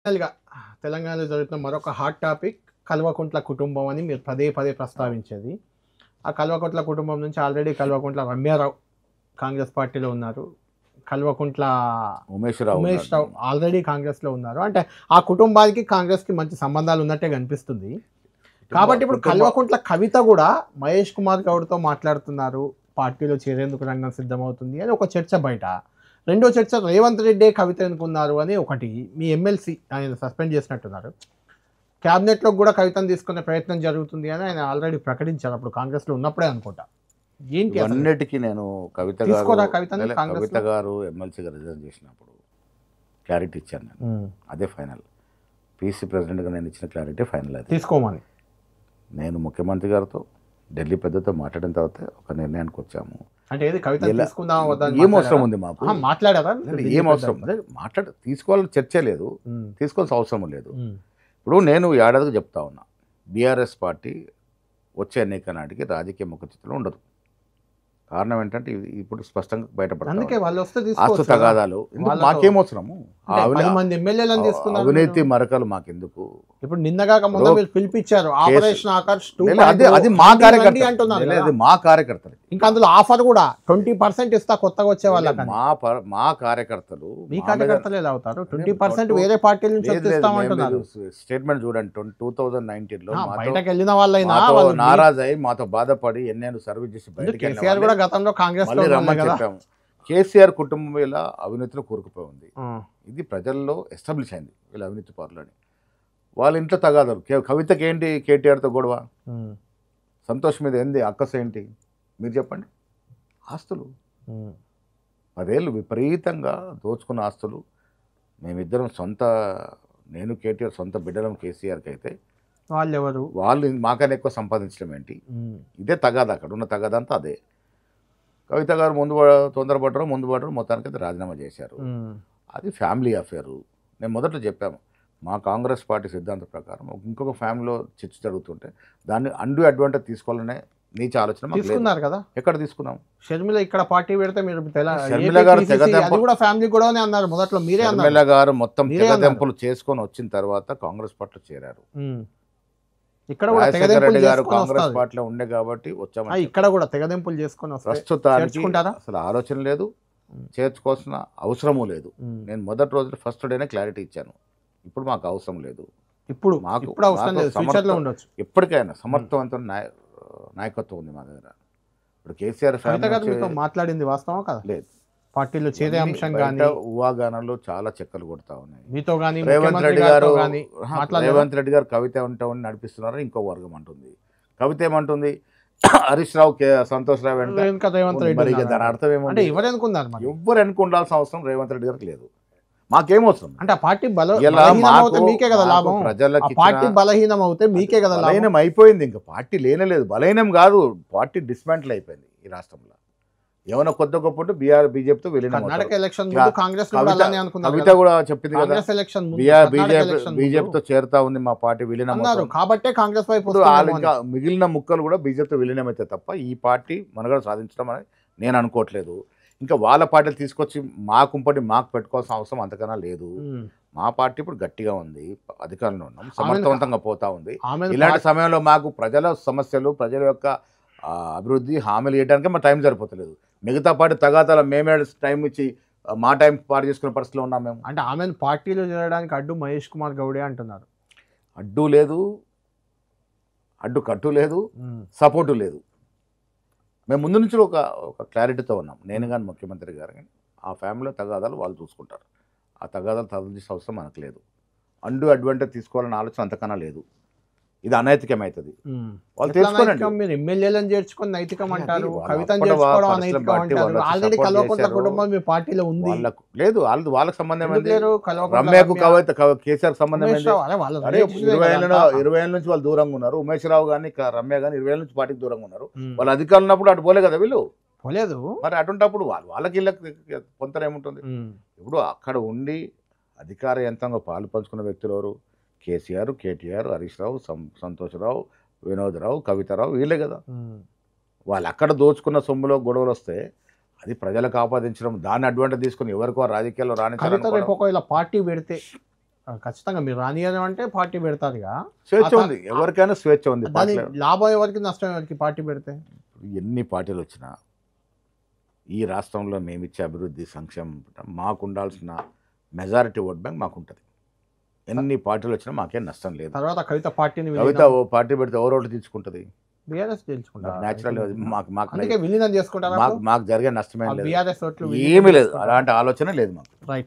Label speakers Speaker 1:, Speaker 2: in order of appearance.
Speaker 1: ఫైనల్‌గా తెలంగాణలో జరుగుతున్న మరొక హాట్ టాపిక్ కల్వకుంట్ల కుటుంబం అని మీరు పదే పదే ప్రస్తావించేది. ఆ కల్వకుంట్ల కుటుంబం నుంచి ఆల్రెడీ కల్వకుంట్ల రమ్యారావు కాంగ్రెస్ పార్టీలో ఉన్నారు. కల్వకుంట్ల
Speaker 2: ఉమేష్
Speaker 1: ఉమేష్ రావు ఆల్రెడీ కాంగ్రెస్‌లో ఉన్నారు. అంటే ఆ కుటుంబానికి కాంగ్రెస్‌కి మంచి సంబంధాలు ఉన్నట్టే కనిపిస్తుంది. కాబట్టి ఇప్పుడు కల్వకుంట్ల కవిత కూడా మహేష్ కుమార్ గౌడ్‌తో మాట్లాడుతున్నారు. పార్టీలో చేరేందుకు రంగం సిద్ధమవుతుంది అని ఒక చర్చ బయట. రెండో చర్చ రేవంత్ రెడ్డే కవిత ఎన్నుకున్నారు అని ఒకటి. మీ ఎమ్మెల్సీ ఆయన సస్పెండ్ చేసినట్టున్నారు. క్యాబినెట్లో కూడా కవితను తీసుకునే ప్రయత్నం జరుగుతుంది అని ఆయన ఆల్రెడీ ప్రకటించారు. అప్పుడు కాంగ్రెస్లో ఉన్నప్పుడే అనుకుంటా. ఏంటి అసలు?
Speaker 2: అన్నిటికీ నేను కవిత
Speaker 1: తీసుకోరా
Speaker 2: గారు
Speaker 1: కవితని కాంగ్రెస్లో?
Speaker 2: కవిత గారు ఎమ్మెల్సీగా రిజైన్ చేసినప్పుడు క్లారిటీ ఇచ్చాను నేను. అదే ఫైనల్. పీసీ ప్రెసిడెంట్గా నేను ఇచ్చిన క్లారిటీ ఫైనల్. అది
Speaker 1: తీసుకోమని
Speaker 2: నేను ముఖ్యమంత్రి గారితో ఢిల్లీ పెద్దతో మాట్లాడిన తర్వాత ఒక నిర్ణయానికి వచ్చాము.
Speaker 1: అంటే ఏది కవిత తీసుకుందామా వద్దా అని
Speaker 2: ఏం అవసరం ఉంది మాకు?
Speaker 1: మాట్లాడారా?
Speaker 2: ఏం అవసరం తీసుకోవాలని చర్చ లేదు, తీసుకోవాల్సిన అవసరం లేదు. ఇప్పుడు నేను ఏడాదికి చెప్తా ఉన్నా, బీఆర్ఎస్ పార్టీ వచ్చే ఎన్నిక నాటికి రాజకీయ ముఖ చిత్రం ఉండదు. కారణం ఏంటంటే ఇప్పుడు స్పష్టంగా బయటపడుతుంది.
Speaker 1: అందుకే వాళ్ళు వస్తే
Speaker 2: ఆస్తు
Speaker 1: తీసుకోవచ్చు.
Speaker 2: తగాదాలు మాకేమవసరము?
Speaker 1: అంటే 10 మంది ఎమ్మెల్యేలను తీసుకున్నారు.
Speaker 2: అవినీతి మరకలు మాకెందుకు?
Speaker 1: ఇప్పుడు నిన్నగాక మొన్న మీరు పిలిపించారు ఆపరేషన్ ఆకర్ష్ 2.
Speaker 2: అది మా కార్యకర్త
Speaker 1: అంటున్నారు.
Speaker 2: అది మా కార్యకర్తలు.
Speaker 1: ఇంకా అందులో ఆఫర్ కూడా 20% ఇస్తా కొత్తగా వచ్చే వాళ్ళకి.
Speaker 2: మా కార్యకర్తలు.
Speaker 1: మీ కార్యకర్తలు ఎలా అవుతారు? 20% వేరే పార్టీల నుంచి ఇస్తామంటున్నారు.
Speaker 2: స్టేట్మెంట్ చూడండి. 2019లో
Speaker 1: బయటకు వెళ్ళిన వాళ్ళైనా
Speaker 2: నారాజ్ అయ్యి మాతో బాధపడి ఎన్నెన్నో సర్వీస్ చేసి బయటకు
Speaker 1: కేసీఆర్ కూడా గతంలో కాంగ్రెస్ లో
Speaker 2: రమ్మని చెప్పాము. కేసీఆర్ కుటుంబం ఇలా అవినీతిలో కూరుకుపోయి ఉంది. ఇది ప్రజల్లో ఎస్టాబ్లిష్ అయింది వీళ్ళ అవినీతి పరులని. వాళ్ళ ఇంట్లో తగాదాలు. కవితకి ఏంటి కేటీఆర్తో గొడవ? సంతోష్ మీద ఏంది అక్కస ఏంటి? మీరు చెప్పండి. ఆస్తులు 10 ఏళ్ళు విపరీతంగా దోచుకున్న ఆస్తులు. మేమిద్దరం నేను కేటీఆర్ సొంత బిడ్డలం. కేసీఆర్కి అయితే వాళ్ళు మాకన్నా ఎక్కువ సంపాదించడం ఏంటి? ఇదే తగాదా. అక్కడ ఉన్న తగాదా అంతా అదే. కవిత గారు తొందరపడ్డారు, మొత్తానికి అయితే రాజీనామా చేశారు. అది ఫ్యామిలీ అఫేరు. నేను మొదట్లో చెప్పాము, మా కాంగ్రెస్ పార్టీ సిద్ధాంతం ప్రకారం ఇంకొక ఫ్యామిలీలో చర్చ జరుగుతుంటే దాన్ని అండు అడ్వాంటేజ్ తీసుకోవాలనే నీచ ఆలోచన
Speaker 1: తీసుకున్నారు కదా.
Speaker 2: ఎక్కడ తీసుకున్నాం?
Speaker 1: షర్మిల ఇక్కడ పార్టీ పెడితే మీరు
Speaker 2: షర్మిల గారు
Speaker 1: ఫ్యామిలీ కూడా అన్నారు మొదట్లో. మీరే
Speaker 2: షర్మిల గారు మొత్తం తెగదెంపులు చేసుకొని వచ్చిన తర్వాత కాంగ్రెస్ పార్టీలో చేరారు.
Speaker 1: ఇక్కడ
Speaker 2: రెడ్డి గారు కాంగ్రెస్ పార్టీలో ఉండే కాబట్టి వచ్చాము.
Speaker 1: ఇక్కడ కూడా తెగదెంపులు చేసుకొని
Speaker 2: ప్రస్తుతానికి అసలు ఆలోచన లేదు, చేర్చుకోవాల్సిన అవసరము లేదు. నేను మొదటి రోజు ఫస్ట్ డేనే క్లారిటీ ఇచ్చాను. ఇప్పుడు మాకు అవసరం లేదు.
Speaker 1: ఇప్పుడు
Speaker 2: ఎప్పటికైనా సమర్థవంతమైన నాయకత్వం ఉంది మా దగ్గర. ఇప్పుడు కేసీఆర్
Speaker 1: మాట్లాడింది వాస్తవం కదా?
Speaker 2: లేదు.
Speaker 1: పార్టీలో చేరే అంశం కానీ
Speaker 2: ఊహాగానాలు చాలా చెక్కలు కొడతా ఉన్నాయి.
Speaker 1: మీతో కానీ
Speaker 2: రేవంత్ రెడ్డి గారు కవిత ఉంటామని నడిపిస్తున్నారని ఇంకో వర్గం అంటుంది. కవిత ఏమంటుంది? హరీష్ రావు, సంతోష్ రావు అంటే
Speaker 1: రేవంత్ రెడ్డి.
Speaker 2: దాని అర్థం ఏమంటే
Speaker 1: ఎవరు అనుకున్నారు?
Speaker 2: ఎవ్వరు అనుకుండాల్సిన అవసరం రేవంత్ రెడ్డి గారికి లేదు. మాకేమవసరం?
Speaker 1: అంటే ఆ పార్టీ మీకే కదా లాభం. ప్రజలకి పార్టీ బలహీనం అవుతే మీకే కదా లాభం.
Speaker 2: బలహీనం అయిపోయింది. ఇంకా పార్టీ లేనలేదు. బలహీనం కాదు, పార్టీ డిస్మాంటిల్ అయిపోయింది ఈ రాష్ట్రంలో. ఏమైనా కొత్త గొప్ప బీజేపీతో వెళ్ళిన కవిత కూడా చెప్పింది కదా, బీజేపీతో చేరుతా ఉంది మా పార్టీ విలీనం
Speaker 1: కాబట్టి కాంగ్రెస్ వైపు.
Speaker 2: ఇంకా మిగిలిన ముక్కలు కూడా బీజేపీతో విలీనమైతే తప్ప ఈ పార్టీ మనుగడ సాధించడం అని నేను అనుకోవట్లేదు. ఇంకా వాళ్ళ పార్టీలు తీసుకొచ్చి మాకు పెట్టుకోవాల్సిన అవసరం అంతకన్నా లేదు. మా పార్టీ ఇప్పుడు గట్టిగా ఉంది, అధికారంలో ఉన్నాం, సమర్థవంతంగా పోతా ఉంది. ఇలాంటి సమయంలో మాకు ప్రజల సమస్యలు, ప్రజల యొక్క అభివృద్ధి హామీలు ఇవ్వడానికి మా టైం సరిపోతలేదు. మిగతా పార్టీ తగాదాల మేమే టైం ఇచ్చి మా టైం పాటు చేసుకునే పరిస్థితిలో ఉన్నాం మేము.
Speaker 1: అంటే ఆమెను పార్టీలో చేరడానికి అడ్డు మహేష్ కుమార్ గౌడే అంటున్నారు.
Speaker 2: అడ్డు లేదు, అడ్డు కట్టు లేదు, సపోర్టు లేదు. మేము ముందు నుంచి ఒక క్లారిటీతో ఉన్నాం. నేను కానీ ముఖ్యమంత్రి గారు కానీ ఆ ఫ్యామిలీలో తగాదాలు వాళ్ళు చూసుకుంటారు. ఆ తగాదాలు తగ్గించే అవసరం మనకు లేదు. అండు అడ్వాంటేజ్ తీసుకోవాలనే ఆలోచన అంతకన్నా లేదు. ఇది అనైతికమవుతుంది. వాళ్ళు తెలుసుకోండి.
Speaker 1: మీరు ఎమ్మెల్యేలను చేర్చుకొని నైతికం అంటారు, కవితను చేర్చుకోవడం అనైతికం అంటారు. ఆల్రెడీ కల్వకుంట్ల కుటుంబం మీ పార్టీలో ఉంది.
Speaker 2: లేదు, వాళ్ళకి సంబంధం ఏంటి? రమ్యకు కేసీఆర్ సంబంధం ఏంటి? 20 ఏళ్ళ నుంచి వాళ్ళు దూరంగా ఉన్నారు. ఉమేష్ రావు కానీ రమ్య కానీ 20 ఏళ్ళ నుంచి పార్టీకి దూరంగా ఉన్నారు. వాళ్ళు అధికారులు ఉన్నప్పుడు అటు పోలే కదా వీళ్ళు.
Speaker 1: పోలేదు.
Speaker 2: మరి అటుంటప్పుడు వాళ్ళకి వీళ్ళకి కొంత ఏముంటుంది? ఇప్పుడు అక్కడ ఉండి అధికార యంత్రంగా పాలు పంచుకున్న వ్యక్తులు ఎవరు? కేసీఆర్, కేటీఆర్, హరీష్ రావు, సంతోష్ రావు, వినోద్ రావు, కవితారావు, వీళ్ళే కదా. వాళ్ళు అక్కడ దోచుకున్న సొమ్ములో గొడవలు వస్తే అది ప్రజలకు ఆపాదించడం, దాన్ని అడ్వాంటేజ్ తీసుకుని ఎవరికో రాజకీయాల్లో రాణించాలి.
Speaker 1: పార్టీ పెడితే ఖచ్చితంగా మీరు రానియడం అంటే పార్టీ పెడతారుగా.
Speaker 2: స్వేచ్ఛ ఉంది, ఎవరికైనా స్వేచ్ఛ ఉంది.
Speaker 1: దాని
Speaker 2: పార్టీలో
Speaker 1: లాభం ఎవరికి నష్టం ఎవరికి పార్టీ పెడితే?
Speaker 2: ఎన్ని పార్టీలు వచ్చినా ఈ రాష్ట్రంలో మేమిచ్చే అభివృద్ధి సంక్షేమం మాకు ఉండాల్సిన మెజారిటీ ఓట్ బ్యాంక్ మాకు ఉంటుంది. ఎన్ని పార్టీలు వచ్చినా మాకేం నష్టం లేదు.
Speaker 1: తర్వాత కవిత పార్టీని
Speaker 2: కవిత ఓ పార్టీ పెడితే ఓ రోడ్లు తీసుకుంటుంది,
Speaker 1: బీఆర్ఎస్ తెలుసుకుంటారు.
Speaker 2: న్యాచురల్. మాకు
Speaker 1: అందుకే విలీనం చేసుకుంటారా?
Speaker 2: మాకు జరిగే నష్టమే లేదు,
Speaker 1: బీఆర్ఎస్ ఓట్లు
Speaker 2: ఏమీ లేదు, అలాంటి ఆలోచన లేదు మాకు.
Speaker 1: రైట్.